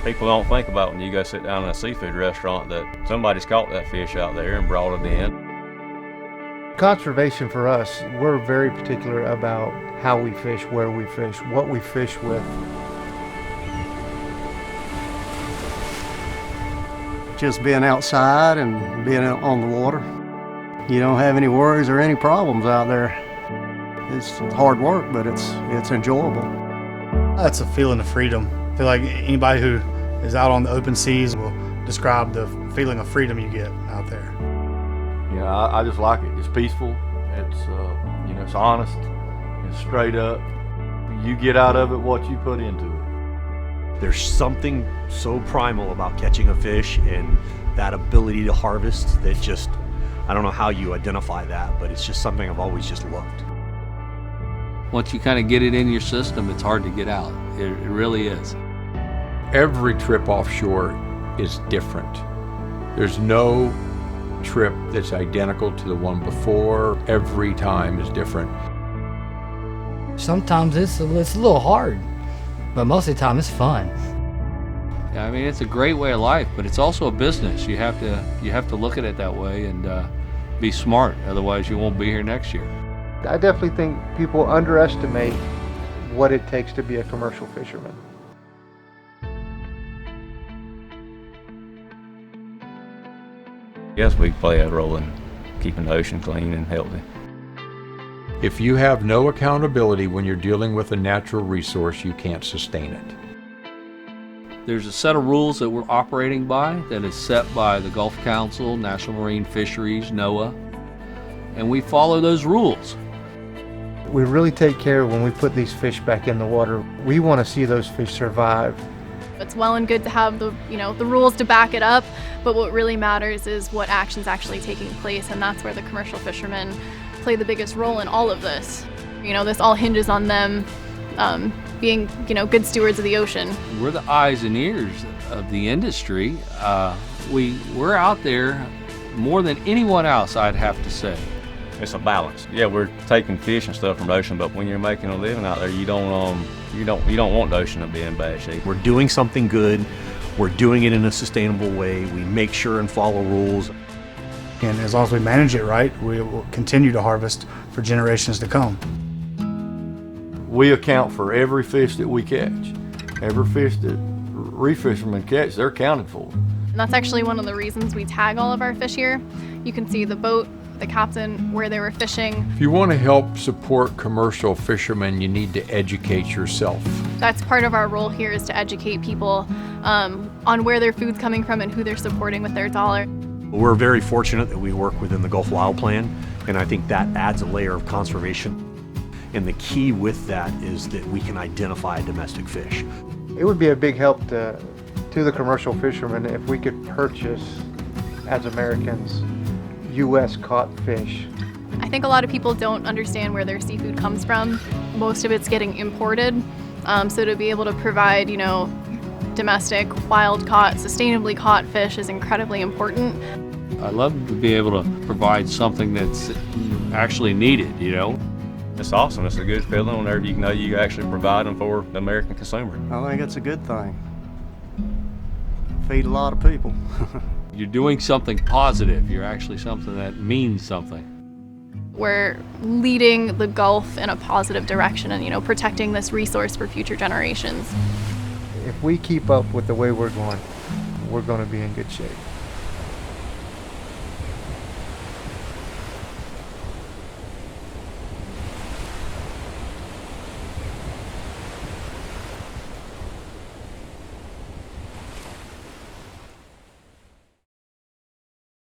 People don't think about when you go sit down in a seafood restaurant that somebody's caught that fish out there and brought it in. Conservation for us, we're very particular about how we fish, where we fish, what we fish with. Just being outside and being out on the water. You don't have any worries or any problems out there. It's hard work, but it's enjoyable. That's a feeling of freedom. I feel like anybody who is out on the open seas will describe the feeling of freedom you get out there. You know, I just like it. It's peaceful. It's it's honest. It's straight up. You get out of it what you put into it. There's something so primal about catching a fish and that ability to harvest that just, I don't know how you identify that, but it's just something I've always just loved. Once you kind of get it in your system, it's hard to get out. It really is. Every trip offshore is different. There's no trip that's identical to the one before. Every time is different. Sometimes it's a little hard, but most of the time it's fun. Yeah, I mean, it's a great way of life, but it's also a business. You have to look at it that way and be smart. Otherwise, you won't be here next year. I definitely think people underestimate what it takes to be a commercial fisherman. Yes, we play a role in keeping the ocean clean and healthy. If you have no accountability when you're dealing with a natural resource, you can't sustain it. There's a set of rules that we're operating by that is set by the Gulf Council, National Marine Fisheries, NOAA, and we follow those rules. We really take care when we put these fish back in the water. We want to see those fish survive. It's well and good to have the rules to back it up, but what really matters is what action's actually taking place, and that's where the commercial fishermen play the biggest role in all of this. This all hinges on them being, good stewards of the ocean. We're the eyes and ears of the industry. We're out there more than anyone else, I'd have to say. It's a balance. Yeah, we're taking fish and stuff from the ocean, but when you're making a living out there, you don't want the ocean to be in bad shape. We're doing something good. We're doing it in a sustainable way. We make sure and follow rules. And as long as we manage it right, we will continue to harvest for generations to come. We account for every fish that we catch. Every fish that reef fishermen catch, they're accounted for. And that's actually one of the reasons we tag all of our fish here. You can see the boat, the captain, where they were fishing. If you want to help support commercial fishermen, you need to educate yourself. That's part of our role here, is to educate people on where their food's coming from and who they're supporting with their dollar. We're very fortunate that we work within the Gulf Wild Plan, and I think that adds a layer of conservation. And the key with that is that we can identify domestic fish. It would be a big help to the commercial fishermen if we could purchase, as Americans, U.S. caught fish. I think a lot of people don't understand where their seafood comes from. Most of it's getting imported. So to be able to provide, domestic, wild-caught, sustainably caught fish is incredibly important. I'd love to be able to provide something that's actually needed, It's awesome. It's a good feeling whenever you know you actually provide them for the American consumer. I think it's a good thing. Feed a lot of people. You're doing something positive. You're actually something that means something. We're leading the Gulf in a positive direction and, protecting this resource for future generations. If we keep up with the way we're going to be in good shape.